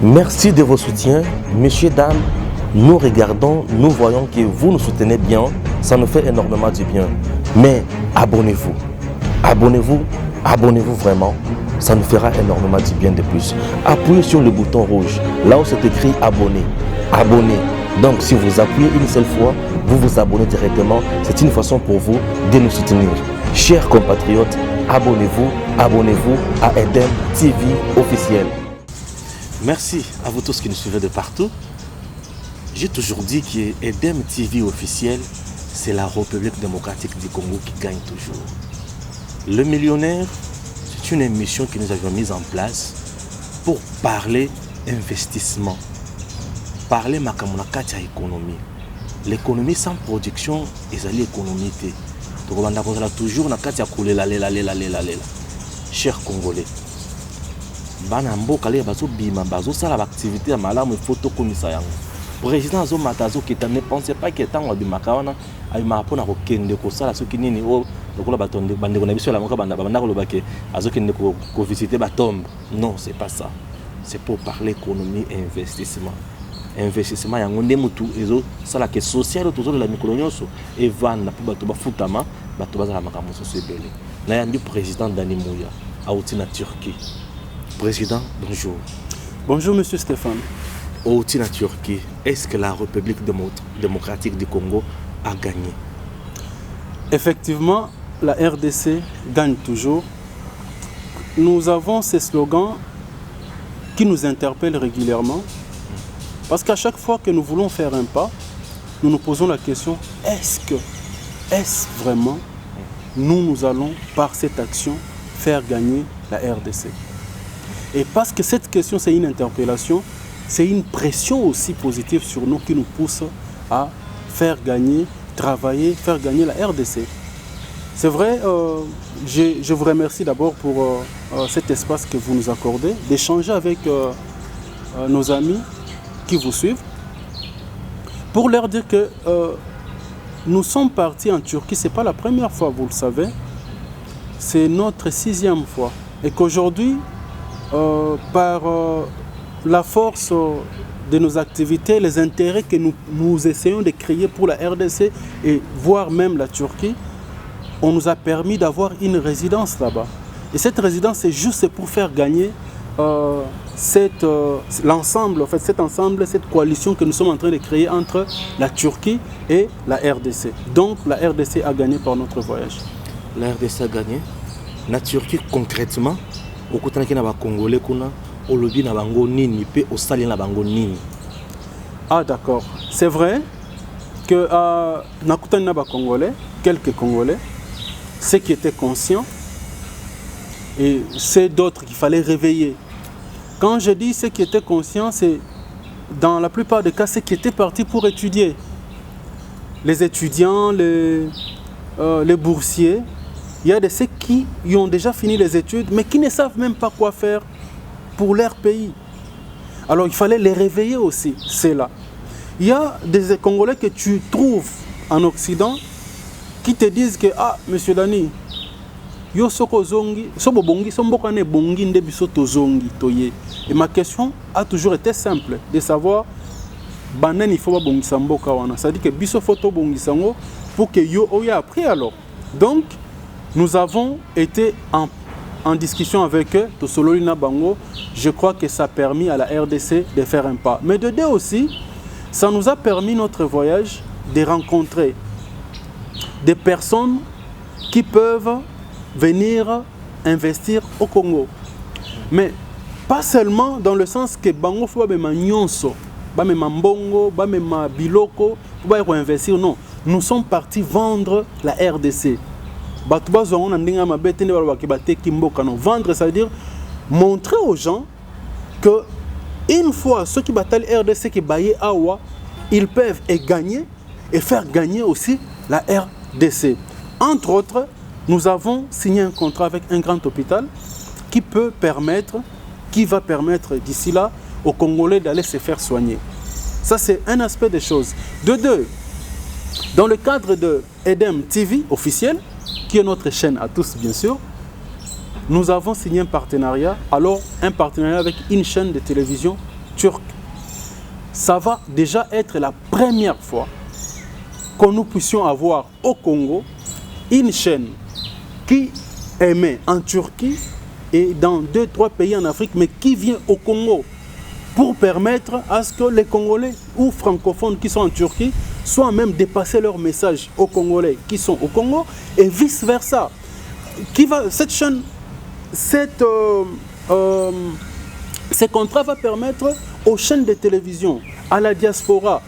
Merci de vos soutiens. Messieurs, dames, nous regardons, nous voyons que vous nous soutenez bien. Ça nous fait énormément du bien. Mais abonnez-vous. Abonnez-vous. Abonnez-vous vraiment. Ça nous fera énormément du bien de plus. Appuyez sur le bouton rouge. Là où c'est écrit abonner. Abonnez. Donc si vous appuyez une seule fois, vous vous abonnez directement. C'est une façon pour vous de nous soutenir. Chers compatriotes, abonnez-vous. Abonnez-vous à Edem TV officiel. Merci à vous tous qui nous suivez de partout. J'ai toujours dit que Edem TV officiel, c'est la République démocratique du Congo qui gagne toujours. Le millionnaire, c'est une émission que nous avions mise en place pour parler investissement. Parler de l'économie. L'économie sans production, c'est l'économie. Donc on a toujours chers Congolais. Banambo kale bazo bima bazo sala activité ya malamu photo komisa yango président zo matazo kita ne pensez pas que tant bimaka wana ay ma pona ko kende ko sala soki nini o lokola batonde bande ko na biso la moka banda banda ko lobake azo kende ko visiter ba tombe. Non, c'est pas ça. C'est pour parler économie et investissement. Investissement yango nde mutu ezo sala ke social to zo la mikolo nyonso e vanda po bato ba futama bato bazala makambo so sebele. Na yandi président Dani Mouya auti na Turquie. Président, bonjour. Bonjour, monsieur Stéphane. Au Turquie, est-ce que la République démocratique du Congo a gagné? Effectivement, la RDC gagne toujours. Nous avons ces slogans qui nous interpellent régulièrement. Parce qu'à chaque fois que nous voulons faire un pas, nous nous posons la question, est-ce vraiment nous allons, par cette action, faire gagner la RDC? Et parce que cette question, c'est une interpellation, c'est une pression aussi positive sur nous qui nous pousse à faire gagner, travailler, faire gagner la RDC. C'est vrai, je vous remercie d'abord pour cet espace que vous nous accordez, d'échanger avec nos amis qui vous suivent, pour leur dire que nous sommes partis en Turquie, ce n'est pas la première fois, vous le savez, c'est notre 6e fois. Et qu'aujourd'hui, par la force de nos activités, les intérêts que nous essayons de créer pour la RDC et voire même la Turquie, on nous a permis d'avoir une résidence là-bas. Et cette résidence, c'est juste pour faire gagner l'ensemble, en fait, cette coalition que nous sommes en train de créer entre la Turquie et la RDC. Donc la RDC a gagné par notre voyage. La RDC a gagné. La Turquie, concrètement, au côté de la Congolais, au lobby na bango nini pe au sali na bango nini. Ah d'accord, c'est vrai que nakutani na ba Congolais, quelques Congolais, ceux qui étaient conscients et c'est d'autres qu'il fallait réveiller. Quand je dis ceux qui étaient conscients, c'est dans la plupart des cas ceux qui étaient partis pour étudier. Les étudiants, les boursiers. Il y a de ceux qui ont déjà fini les études, mais qui ne savent même pas quoi faire pour leur pays. Alors il fallait les réveiller aussi, c'est là. Il y a des Congolais que tu trouves en Occident qui te disent que, ah, monsieur Dani, yo soko zongi, sobo bongi, somboka ne bongi nde biso to zongi toye. Et ma question a toujours été simple, de savoir, banen il faut pas bongi samboka wana. Ça dit que biso photo bongi sango pour que yo oya appris alors. Donc, nous avons été en discussion avec eux, Tosololina Bango. Je crois que ça a permis à la RDC de faire un pas. Mais de deux aussi, ça nous a permis notre voyage de rencontrer des personnes qui peuvent venir investir au Congo. Mais pas seulement dans le sens que Bango faut bema nyonso, bama mbongo, bama biloko, pour investir. Non, nous sommes partis vendre la RDC. Vendre, ça veut dire montrer aux gens que une fois ceux qui battent la RDC qui baillent Awa, ils peuvent gagner et faire gagner aussi la RDC. Entre autres, nous avons signé un contrat avec un grand hôpital qui va permettre d'ici là aux Congolais d'aller se faire soigner. Ça, c'est un aspect des choses. De deux, dans le cadre de Edem TV officiel, qui est notre chaîne à tous bien sûr, nous avons signé un partenariat. Alors un partenariat avec une chaîne de télévision turque. Ça va déjà être la première fois que nous puissions avoir au Congo une chaîne qui émet en Turquie et dans 2-3 pays en Afrique, mais qui vient au Congo pour permettre à ce que les Congolais ou francophones qui sont en Turquie soient même dépasser leur message aux Congolais qui sont au Congo et vice-versa. Cette chaîne, ces contrats vont permettre aux chaînes de télévision, à la diaspora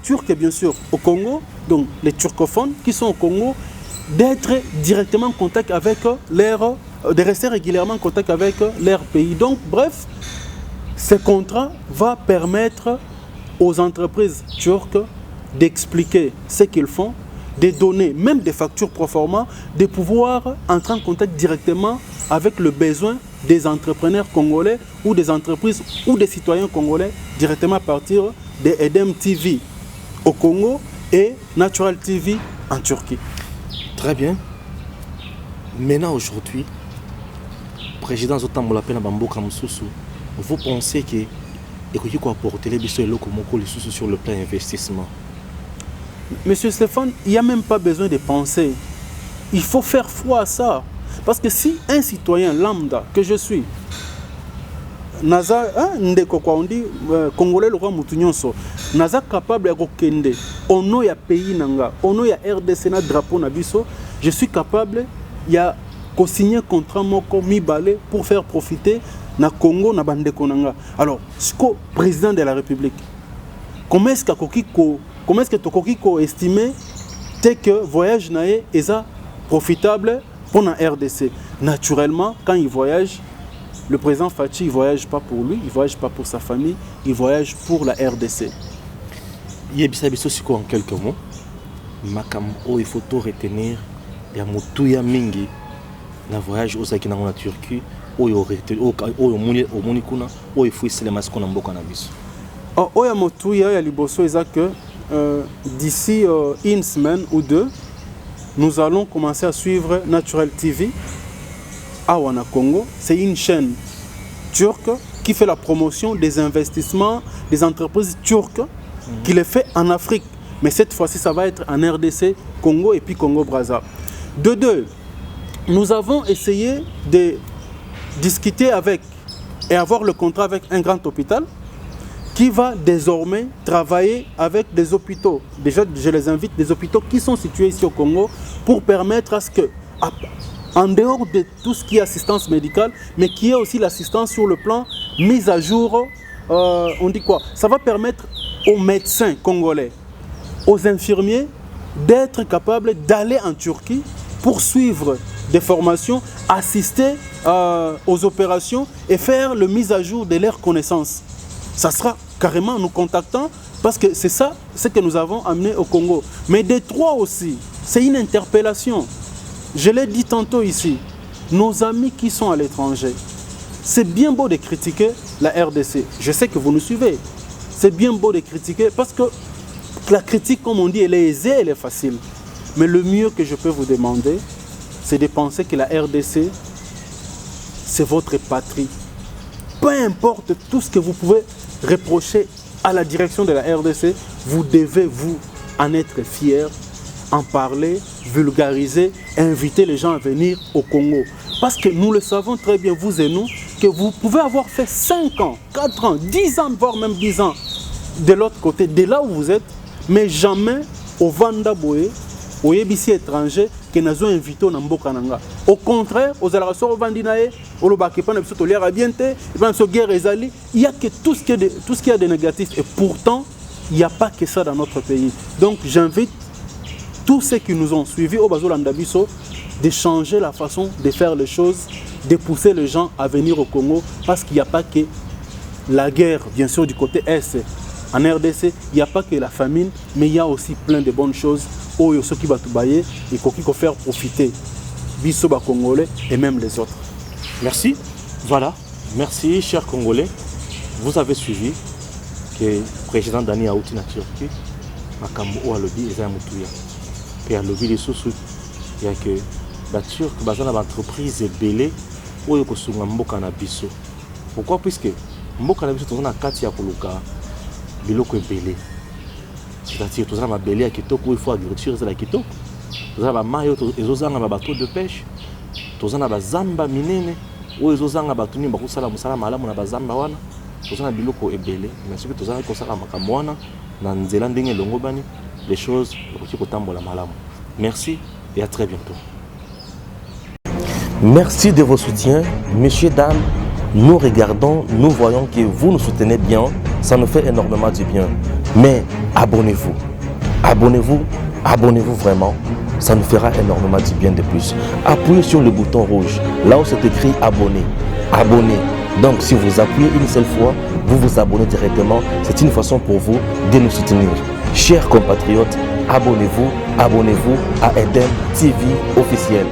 turque bien sûr, au Congo, donc les turcophones qui sont au Congo, d'être directement en contact avec de rester régulièrement en contact avec leur pays. Donc bref, ce contrat va permettre aux entreprises turques d'expliquer ce qu'ils font, de donner même des factures pro forma, de pouvoir entrer en contact directement avec le besoin des entrepreneurs congolais ou des entreprises ou des citoyens congolais directement à partir de Edem TV au Congo et Natural TV en Turquie. Très bien. Maintenant, aujourd'hui, président Zotambo l'appelle à Bamboka Moussoussou, vous pensez que il faut apporter les bisous sur le plan investissement? Monsieur Stéphane, il n'y a même pas besoin de penser. Il faut faire foi à ça. Parce que si un citoyen lambda que je suis, naza ndeko kwa on dit congolais le roi mutunyonso, naza capable de kokende ono ya pays nanga, ono ya RDC na drapeau na biso, je suis capable ya ko signer contrat moko mibale pour faire profiter na Congo na bandeko nanga. Alors, siko président de la République, comment est-ce que tokoki ko estimer que voyage naé est profitable pour la RDC? Naturellement, quand il voyage, le président Fachi ne voyage pas pour lui, il ne voyage pas pour sa famille, il voyage pour la RDC. Il y a en quelques mots, il faut tout retenir, il y a Moutouya Mingi, le voyage aux Akina en Turquie, au Monikuna, au Fouissé les masques en Boka Nabiso. Oya Moutouya, il y a Liboso, que d'ici une semaine ou deux, nous allons commencer à suivre Natural TV à Wana Congo. C'est une chaîne turque qui fait la promotion des investissements des entreprises turques qui les fait en Afrique. Mais cette fois-ci, ça va être en RDC, Congo et puis Congo-Brazza. De deux, nous avons essayé de discuter avec et avoir le contrat avec un grand hôpital qui va désormais travailler avec des hôpitaux. Déjà, je les invite, des hôpitaux qui sont situés ici au Congo pour permettre à ce que, en dehors de tout ce qui est assistance médicale, mais qui est aussi l'assistance sur le plan mise à jour, on dit quoi? Ça va permettre aux médecins congolais, aux infirmiers, d'être capables d'aller en Turquie pour suivre des formations, assister aux opérations et faire le mise à jour de leurs connaissances. Ça sera carrément nous contactant parce que c'est ça ce que nous avons amené au Congo. Mais des trois aussi, c'est une interpellation. Je l'ai dit tantôt ici, nos amis qui sont à l'étranger, c'est bien beau de critiquer la RDC. Je sais que vous nous suivez. C'est bien beau de critiquer parce que la critique, comme on dit, elle est aisée, elle est facile. Mais le mieux que je peux vous demander, c'est de penser que la RDC, c'est votre patrie. Peu importe tout ce que vous pouvez reprocher à la direction de la RDC, vous devez vous en être fiers, en parler, vulgariser, inviter les gens à venir au Congo. Parce que nous le savons très bien, vous et nous, que vous pouvez avoir fait 5 ans, 4 ans, 10 ans, voire même 10 ans de l'autre côté, de là où vous êtes, mais jamais au Vanda Boé, au Yébissi étranger, que nous avons invité au Namboka Nanga. Au contraire, aux Alarassor, au Vandinae, au Lobakepan, au Liarabiente, au Guerre Ezali, il n'y a que tout ce qui a de négatif. Et pourtant, il n'y a pas que ça dans notre pays. Donc j'invite tous ceux qui nous ont suivis au Bazo Landabiso de changer la façon de faire les choses, de pousser les gens à venir au Congo, parce qu'il n'y a pas que la guerre, bien sûr, du côté Est. En RDC, il n'y a pas que la famine, mais il y a aussi plein de bonnes choses. Oh, ceux qui vont tout bailler et qui vont faire profiter Bisso Congolais et même les autres. Merci. Voilà. Merci, chers Congolais. Vous avez suivi que le président Dani Aouti na Turquie, Makambo Alobi et Zamoutuya. Et Alobi les sous, il y a que la Turque, basée dans l'entreprise est belée, ou il y a que Mboka na Bisso. Pourquoi? Puisque mboka na biso toza na kati ya koluka biloko ebele. C'est-à-dire toza na mabele ya kitoko, il faut agriculture ezala kitoko. Toza na bamai oyo ezozanga ba bateau de pêche. Toza na bazamba minene oyo ezozanga bato nini bakosala mosala malamu na bazamba wana. Toza na biloko ebele, mais soki toza na kosala makambo wana na nzela ndenge elongo bani, les choses ekoki kotambola malamu. Merci et à très bientôt. Merci de vos soutiens, messieurs, dames. Nous regardons, nous voyons que vous nous soutenez bien, ça nous fait énormément du bien. Mais abonnez-vous, abonnez-vous, abonnez-vous vraiment, ça nous fera énormément du bien de plus. Appuyez sur le bouton rouge, là où c'est écrit abonner, abonnez. Donc si vous appuyez une seule fois, vous vous abonnez directement, c'est une façon pour vous de nous soutenir. Chers compatriotes, abonnez-vous, abonnez-vous à Eden TV officiel.